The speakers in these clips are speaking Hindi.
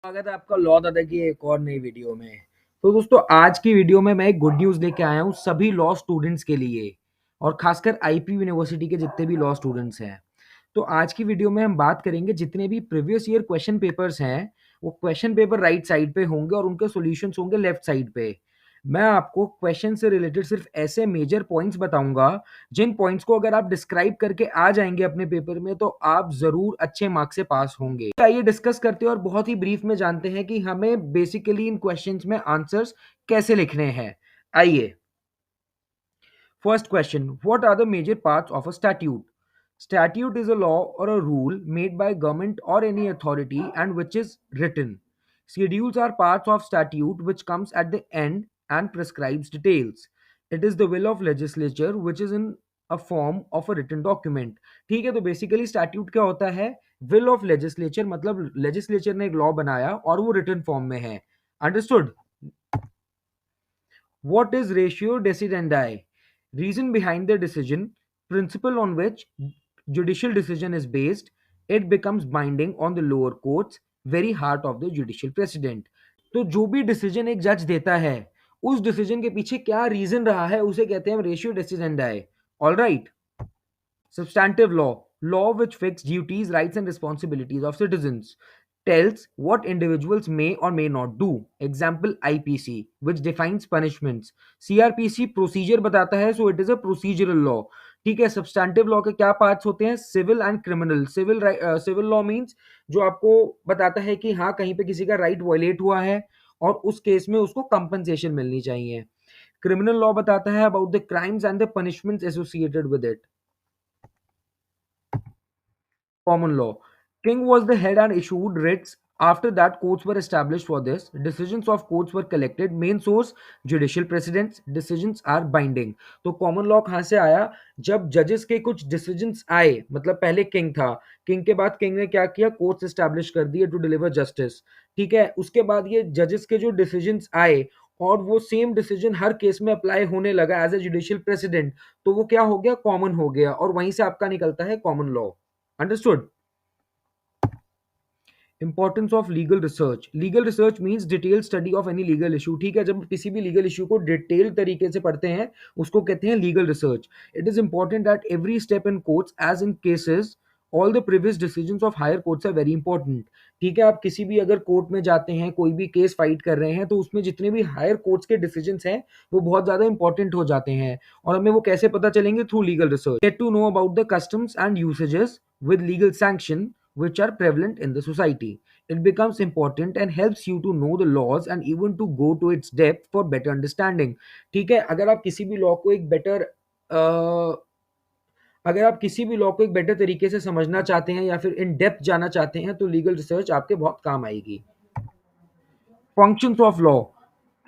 स्वागत है आपका लॉ दादा की एक और नई वीडियो में। तो दोस्तों, आज की वीडियो में मैं एक गुड न्यूज़ लेके आया हूँ सभी लॉ स्टूडेंट्स के लिए, और खासकर आईपी यूनिवर्सिटी के जितने भी लॉ स्टूडेंट्स हैं। तो आज की वीडियो में हम बात करेंगे जितने भी प्रीवियस ईयर क्वेश्चन पेपर्स हैं, वो क्वेश्चन पेपर राइट साइड पे होंगे और उनके सॉल्यूशंस होंगे लेफ्ट साइड पे। मैं आपको क्वेश्चन से रिलेटेड सिर्फ ऐसे मेजर पॉइंट्स बताऊंगा जिन पॉइंट्स को अगर आप डिस्क्राइब करके आ जाएंगे अपने पेपर में तो आप जरूर अच्छे मार्क्स से पास होंगे। आइए डिस्कस करते हैं और बहुत ही ब्रीफ में जानते हैं कि हमें बेसिकली इन क्वेश्चंस में आंसर्स कैसे लिखने हैं। आइए, first question, what are the major parts of a statute? Statute is a law or a rule made by government or any authority and which is written. Schedules are parts of statute which comes at the end and prescribes details. It is the will of legislature which is in a form of a written document. ठीक है, तो बेसिकली स्टैट्यूट क्या होता है? विल ऑफ लेजिस्लेचर, मतलब लेजिस्लेचर ने एक लॉ बनाया और वो रिटन फॉर्म में है। Understood? What is ratio decidendi? Reason behind the decision, principle on which judicial decision is based, it becomes binding on the lower courts, very heart of the judicial precedent. तो जो भी डिसीजन एक जज देता है, उस डिसीजन के पीछे क्या रीजन रहा है उसे कहते हैं ratio decidendi. All right. Substantive law, law which fixes duties, rights, and responsibilities of citizens, tells what individuals may or may not do. Example IPC, which defines punishments. CRPC procedure बताता है, so it is a procedural law. ठीक है, सब्सटैंटिव लॉ के क्या पार्ट्स होते हैं? Civil and criminal. Civil law means जो आपको बताता है कि हाँ कहीं पे किसी का राइट वायलेट हुआ है और उस केस में उसको कंपनसेशन मिलनी चाहिए। क्रिमिनल लॉ बताता है about the crimes and the punishments associated with it. Common law. King was the head and issued writs. After that, courts were established for this. Decisions of courts were collected. Main source, judicial precedents. Decisions are binding. तो कॉमन लॉ कहाँ से आया? जब जजेस के कुछ डिसीजंस आए, मतलब पहले किंग था, किंग के बाद किंग ने क्या किया? कोर्ट्स एस्टैब्लिश कर दिए टू डिलीवर जस्टिस। ठीक है, उसके बाद ये जजेस के जो डिसीजंस आए और वो सेम डिसीजन हर केस में अप्लाई होने लगा एज ए जुडिशियल प्रेसिडेंट, तो वो क्या हो गया? कॉमन हो गया, और वहीं से आपका निकलता है common law. Understood? Importance of legal research. Legal research means detail study of any legal issue. ठीक है, जब किसी भी लीगल इशू को डिटेल तरीके से पढ़ते हैं उसको कहते हैं legal research. It is important that every step in courts as in cases all the previous decisions of higher courts are very important. ठीक है, आप किसी भी अगर कोर्ट में जाते हैं, कोई भी केस फाइट कर रहे हैं, तो उसमें जितने भी हायर कोर्ट्स के डिसीजंस हैं वो बहुत ज्यादा इंपॉर्टेंट हो जाते हैं। और हमें वो कैसे पता चलेंगे? Through legal research. Get to know about the customs and usages with legal sanction which are prevalent in the society. It becomes important and helps you to know the laws and even to go to its depth for better understanding. ठीक है, अगर आप किसी भी लॉ को एक बेटर अगर आप किसी भी लॉ को एक बेटर तरीके से समझना चाहते हैं या फिर इन डेप्थ जाना चाहते हैं तो लीगल रिसर्च आपके बहुत काम आएगी। Functions of law.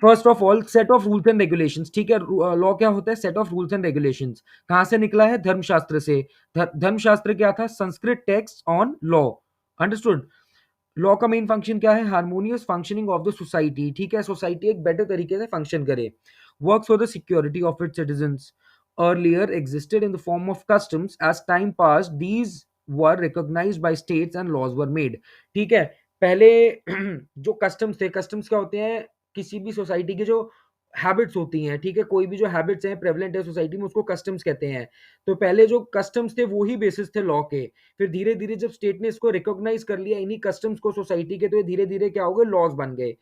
First of all, set of rules and regulations. ठीक है, लॉ क्या होता है? Set of rules and regulations. कहां से निकला है? धर्मशास्त्र से। धर्मशास्त्र क्या था? Sanskrit text on law. Understood? Law का मेन फंक्शन क्या है? Harmonious functioning of the society. ठीक है, सोसाइटी एक बेटर तरीके से फंक्शन करे। Works for the security of its citizens. Earlier existed in the form of customs. As time passed, these were recognized by states and laws were made. ठीक है, पहले जो कस्टम्स थे, कस्टम्स क्या होते हैं? किसी भी सोसाइटी की जो हैबिट्स होती हैं, ठीक है, कोई भी जो हैबिट्स हैं प्रेवलेंट है सोसाइटी में, उसको कस्टम्स कहते हैं। तो पहले जो कस्टम्स थे वो ही बेसिस थे लॉ के। फिर धीरे धीरे जब स्टेट ने इसको रिकॉग्नाइज कर लिया इन्हीं कस्टम्स को सोसाइटी के, तो ये धीरे धीरे क्या हो गए? लॉज बन गए।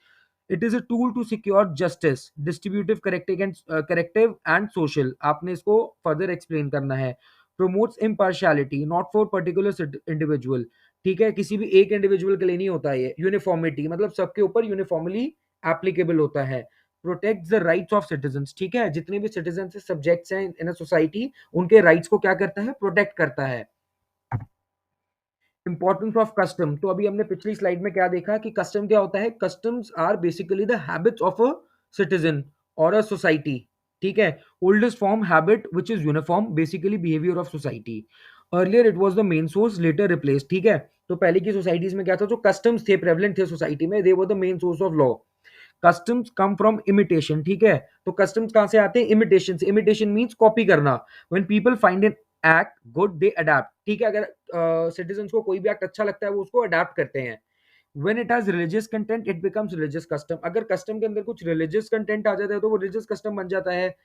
It is a tool to secure justice, distributive, corrective and social. आपने इसको फर्दर एक्सप्लेन करना है। Promotes impartiality, not for particular individual. ठीक है, किसी भी एक इंडिविजुअल के लिए नहीं होता है। यूनिफॉर्मिटी, मतलब सबके ऊपर यूनिफॉर्मली एप्लीकेबल होता है। Protect the rights of citizens. ठीक है, जितने भी सिटीजन सब्जेक्ट्स हैं इन अ सोसाइटी, उनके राइट्स को क्या करता है? प्रोटेक्ट करता है। Importance of custom. तो अभी हमने पिछली स्लाइड में क्या देखा कि कस्टम क्या होता है? Customs are basically the habits of a citizen और अ सोसाइटी। ठीक है, oldest form habit which is uniform, basically behaviour of society. Earlier it was the main source, later replace. ठीक है, तो पहले की सोसाइटीज में क्या था? जो कस्टम्स थे प्रेवलेंट थे सोसाइटी में, they were the main source of law. Customs come from imitation. ठीक है, तो कस्टम्स कहां से आते हैं? इमिटेशन से। इमिटेशन मींस कॉपी करना। When people find an act good they adapt. ठीक है, अगर सिटीजन को कोई भी एक्ट अच्छा लगता है वो उसको अडैप्ट करते हैं। When it has religious content it becomes religious custom. अगर कस्टम के अंदर कुछ रिलीजियस कंटेंट आ जाता है तो वो रिलीजियस कस्टम बन जाता है।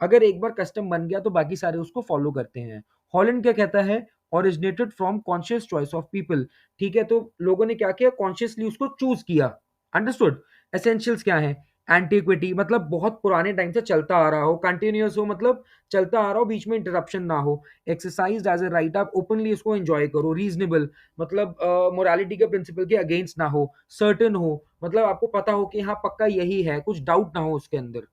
अगर एक बार कस्टम बन गया तो बाकी सारे उसको फॉलो करते हैं। हॉलैंड क्या कहता है, originated from conscious choice of people. ठीक है, तो लोगों ने क्या किया, कॉन्शियसली उसको चूज किया। अंडरस्टूड। एसेंशियल्स क्या है, एंटीक्विटी मतलब बहुत पुराने टाइम से चलता आ रहा हो, कंटिन्यूअस हो मतलब चलता आ रहा हो, बीच में इंटरप्शन ना हो। एक्सरसाइज एज ए राइट, आप ओपनली इसको एंजॉय करो। रीजनेबल मतलब मोरालिटी के प्रिंसिपल के अगेंस्ट ना हो। सर्टन हो मतलब आपको पता हो कि हाँ पक्का यही है, कुछ डाउट ना हो उसके अंदर।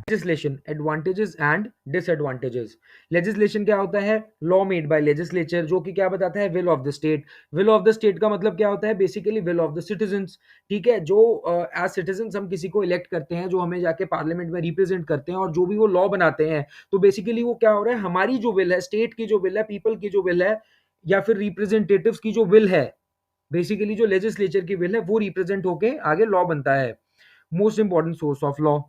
Legislation, advantages and disadvantages. Legislation क्या होता है, लॉ मेड बाय लेजिस्लेचर, जो कि क्या बताता है, will of the state. Will of the state का मतलब क्या होता है, basically will of the citizens. ठीक है, जो एज सिटीजंस हम किसी को इलेक्ट करते हैं, जो हमें जाके पार्लियामेंट में रिप्रेजेंट करते हैं, और जो भी वो लॉ बनाते हैं, तो बेसिकली वो क्या हो रहा है, हमारी जो विल है, स्टेट की जो विल है, पीपल की जो विल है, या फिर रिप्रेजेंटेटिव्स की जो विल है, बेसिकली जो लेजिस्लेचर की विल है वो रिप्रेजेंट होके आगे लॉ बनता है। Most important source of law.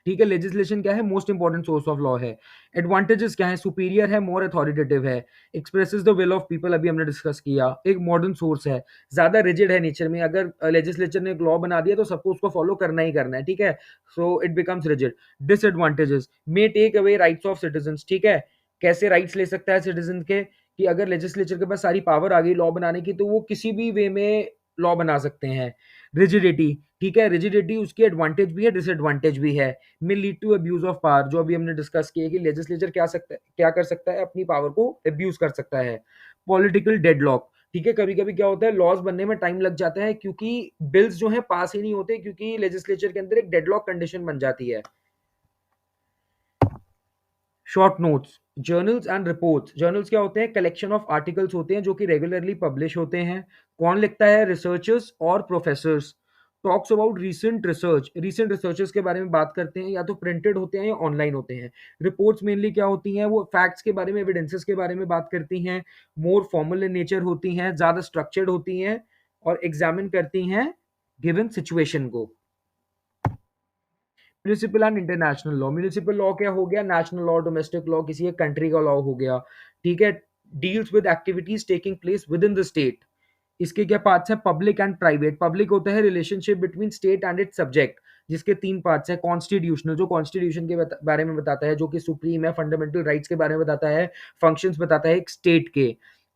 ठीक है, लेजिस्लेशन क्या है, most important source of law है। एडवांटेजेस क्या है, सुपीरियर है, मोर अथॉरिटेटिव है, expresses the will of people, अभी हमने डिस्कस किया, एक मॉडर्न सोर्स है, ज्यादा रिजिड है नेचर में। अगर लेजिस्लेचर ने एक लॉ बना दिया तो सबको उसको फॉलो करना ही करना है। ठीक है, so it becomes rigid. Disadvantages, may take away rights of citizens. ठीक है, कैसे राइट्स ले सकता है सिटीजन के, कि अगर लेजिस्लेचर के पास सारी पावर आ गई लॉ बनाने की, तो वो किसी भी वे में लॉ बना सकते हैं। रिजिडिटी, ठीक है, रिजिडिटी उसकी एडवांटेज भी है, डिसएडवांटेज भी है। May lead to abuse of power, जो अभी हमने डिस्कस किया कि लेजिस्लेचर क्या कर सकता है, अपनी पावर को अब्यूज कर सकता है। पॉलिटिकल डेडलॉक, ठीक है, कभी कभी क्या होता है, लॉज बनने में टाइम लग जाता है, क्योंकि बिल्स जो है पास ही नहीं होते, क्योंकि लेजिस्लेचर के अंदर एक डेडलॉक कंडीशन बन जाती है। Short notes, journals and reports. Journals क्या होते हैं, कलेक्शन ऑफ आर्टिकल्स होते हैं जो कि रेगुलरली पब्लिश होते हैं। कौन लिखता है, रिसर्चर्स और professors. Talks about recent research, recent researches के बारे में बात करते हैं, या तो प्रिंटेड होते हैं या ऑनलाइन होते हैं। रिपोर्ट्स मेनली क्या होती हैं, वो फैक्ट्स के बारे में, एविडेंसेस के बारे में बात करती हैं। मोर फॉर्मल इन नेचर होती हैं, ज्यादा स्ट्रक्चर्ड होती हैं, और एग्जामिन करती हैं गिवन सिचुएशन को। Municipal and international law, municipal law क्या हो गया, नेशनल लॉ, डोमेस्टिक लॉ, किसी एक कंट्री का लॉ हो गया। ठीक है, deals with activities taking place with in the state. इसके क्या पार्ट्स हैं, पब्लिक एंड प्राइवेट। पब्लिक होता है relationship between state and it's subject, जिसके तीन पार्ट्स हैं। कॉन्स्टिट्यूशनल, जो कॉन्स्टिट्यूशन के बारे में बताता है, जो कि सुप्रीम है, फंडामेंटल राइट्स के बारे में बताता है, फंक्शंस बताता है एक स्टेट के।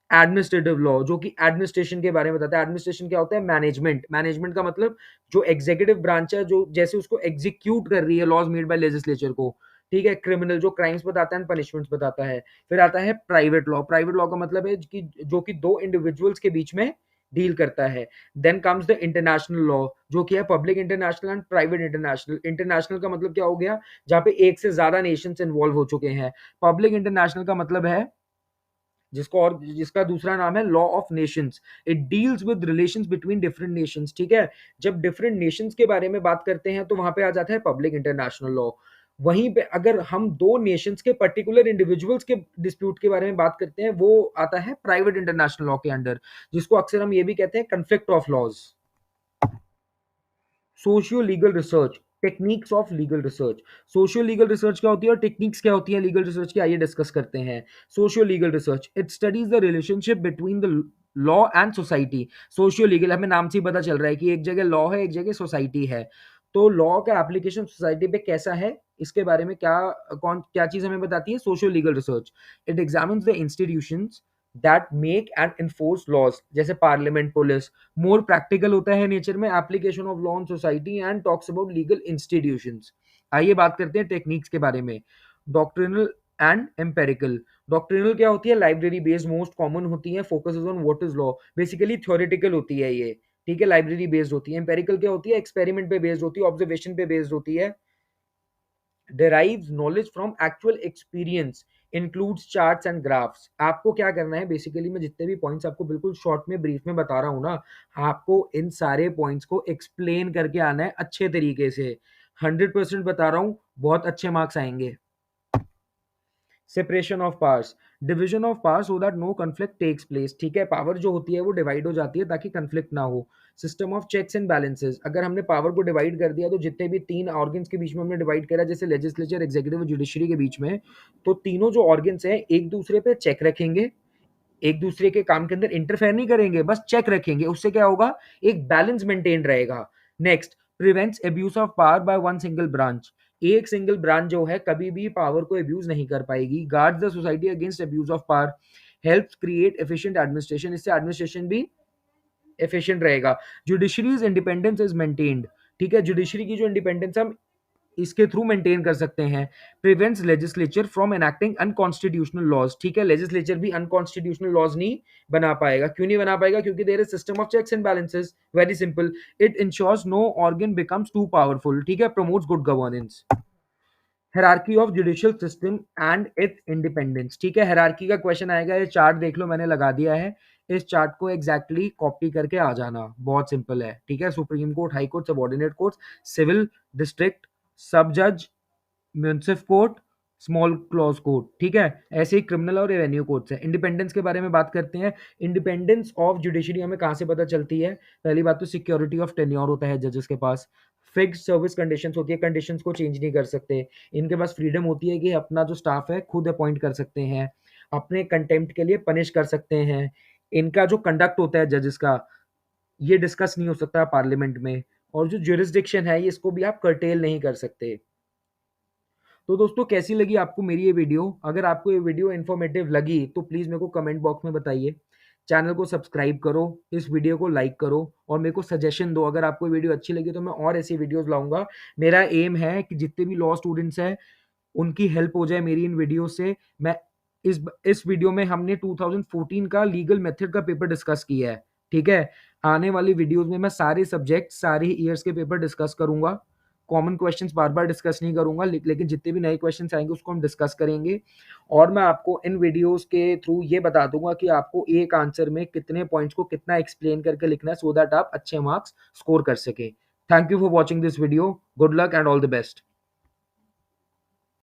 एडमिनिस्ट्रेटिव लॉ, जो कि एडमिनिस्ट्रेशन के बारे में बताता है। एडमिनिस्ट्रेशन क्या होता है, मैनेजमेंट। मैनेजमेंट का मतलब जो एग्जीक्यूटिव ब्रांच है, जो जैसे उसको एग्जीक्यूट कर रही है लॉज मेड बाय लेजिस्लेचर को। ठीक है, क्रिमिनल, जो क्राइम्स बताता है, पनिशमेंट्स बताता है। फिर आता है प्राइवेट लॉ। प्राइवेट लॉ का मतलब है कि जो कि दो इंडिविजुअल्स के बीच में डील करता है। Then comes the international law, जो कि है public international and private international. International का मतलब क्या हो गया, जहां पे एक से ज्यादा नेशंस इन्वॉल्व हो चुके हैं। पब्लिक इंटरनेशनल का मतलब है जिसका दूसरा नाम है law of Nations. It deals with relations between different Nations. ठीक है, जब डिफरेंट नेशंस के बारे में बात करते हैं तो वहां पे आ जाता है पब्लिक इंटरनेशनल लॉ। वहीं पे अगर हम दो नेशंस के पर्टिकुलर इंडिविजुअल्स के डिस्प्यूट के बारे में बात करते हैं, वो आता है प्राइवेट इंटरनेशनल लॉ के अंडर, जिसको अक्सर हम ये भी कहते हैं conflict of laws. Socio legal research, techniques of legal research. Socio legal research क्या होती है और टेक्निक्स क्या होती है लीगल रिसर्च की, आइए डिस्कस करते हैं। Socio legal research, it studies the relationship between the law and society. Socio legal, हमें नाम से ही पता चल रहा है कि एक जगह लॉ है, एक जगह सोसाइटी है। तो लॉ का एप्लीकेशन सोसाइटी पे कैसा है, इसके बारे में क्या चीज हमें बताती है, socio legal research. It examines the institutions that make and enforce laws, जैसे पार्लियामेंट, पुलिस। मोर प्रैक्टिकल होता है नेचर में, application of law on society, and talks about legal institutions. आइए बात करते हैं टेक्निक्स के बारे में। Doctrinal and empirical. डॉक्ट्रिनल क्या होती है, लाइब्रेरी बेस्ड मोस्ट कॉमन होती है, focuses on what is law, basically theoretical होती है ये। ठीक है, लाइब्रेरी बेस्ड होती है। एम्पेरिकल क्या होती है, एक्सपेरिमेंट पे बेस्ड होती है, ऑब्जर्वेशन पे बेस्ड होती है। derives knowledge from actual experience, includes charts and graphs। आपको क्या करना है, बेसिकली मैं जितने भी पॉइंट्स आपको बिल्कुल शॉर्ट में ब्रीफ में बता रहा हूँ ना, आपको इन सारे पॉइंट्स को एक्सप्लेन करके आना है अच्छे तरीके से। 100% बता रहा हूँ, बहुत अच्छे मार्क्स आएंगे। Separation of powers, division of power so that no conflict takes place. ठीक है, पावर जो होती है वो डिवाइड हो जाती है ताकि कन्फ्लिक्ट ना हो। System of checks and balances, अगर हमने पावर को डिवाइड कर दिया तो जितने भी तीन ऑर्गन्स के बीच में हमने डिवाइड करा, जैसे लेजिस्लेचर, एग्जीक्यूटिव और जुडिशरी के बीच में, तो तीनों जो ऑर्गन्स हैं एक दूसरे पे चेक रखेंगे, एक दूसरे के काम के अंदर इंटरफेयर नहीं करेंगे, बस चेक रखेंगे, उससे क्या होगा, एक बैलेंस मेंटेन रहेगा। Next, prevents abuse of power by one single branch, एक सिंगल ब्रांच जो है कभी भी पावर को एब्यूज नहीं कर पाएगी। Guards the society against abuse of power, helps create efficient administration, इससे एडमिनिस्ट्रेशन भी एफिशिएंट रहेगा। जुडिशरीज इंडिपेंडेंस इज मेंटेन्ड, ठीक है, जुडिशरी की जो इंडिपेंडेंस हम इसके थ्रू मेंटेन कर सकते हैं। Prevents legislature from enacting unconstitutional laws, ठीक है, लेजिस्लेचर भी अनकॉन्स्टिट्यूशनल लॉज नहीं बना पाएगा। क्यों नहीं बना पाएगा? क्योंकि there is system of checks and balances, very simple. It insures no organ becomes too powerful, ठीक है, promotes good governance. Hierarchy of judicial system and its independence, ठीक है, हायरार्की का क्वेश्चन आएगा, ये चार्ट देख लो मैंने लगा दिया है, इस चार्ट को एग्जैक्टली कॉपी करके आ जाना, बहुत सिंपल है, ठीक है। Supreme court, high court, subordinate court, civil, district, sub जज, munsif court, small clause court, ठीक है, ऐसे ही क्रिमिनल और रेवेन्यू कोर्ट्स है। इंडिपेंडेंस के बारे में बात करते हैं। इंडिपेंडेंस ऑफ जुडिशरी हमें कहाँ से पता चलती है? पहली बात तो सिक्योरिटी ऑफ टेन्योर होता है जजेस के पास, फिक्स सर्विस कंडीशंस होती है, कंडीशंस को चेंज नहीं कर सकते। इनके पास फ्रीडम होती है कि अपना जो स्टाफ है खुद अपॉइंट कर सकते हैं, अपने कंटेम्प्ट के लिए पनिश कर सकते हैं। इनका जो कंडक्ट होता है जजेस का, ये डिस्कस नहीं हो सकता पार्लियामेंट में, और जो ज्यूरिसडिक्शन है इसको भी आप कर्टेल नहीं कर सकते। तो दोस्तों कैसी लगी आपको मेरी ये वीडियो? अगर आपको ये वीडियो इन्फॉर्मेटिव लगी तो प्लीज़ मेरे को कमेंट बॉक्स में बताइए। चैनल को सब्सक्राइब करो, इस वीडियो को लाइक करो और मेरे को सजेशन दो। अगर आपको वीडियो अच्छी लगी तो मैं और ऐसी वीडियोस लाऊंगा। मेरा एम है कि जितने भी लॉ स्टूडेंट्स हैं उनकी हेल्प हो जाए मेरी इन वीडियो से। मैं इस वीडियो में हमने 2014 का लीगल मेथड का पेपर डिस्कस किया है, ठीक है। आने वाली वीडियोस में मैं सारे सब्जेक्ट, सारे ईयर्स के पेपर डिस्कस करूंगा। कॉमन क्वेश्चंस बार बार डिस्कस नहीं करूंगा, लेकिन जितने भी नए क्वेश्चंस आएंगे उसको हम डिस्कस करेंगे। और मैं आपको इन वीडियोस के थ्रू ये बता दूंगा कि आपको एक आंसर में कितने पॉइंट्स को कितना एक्सप्लेन करके लिखना है, सो दैट आप अच्छे मार्क्स स्कोर कर सके। Thank you for watching this video. Good luck and all the best.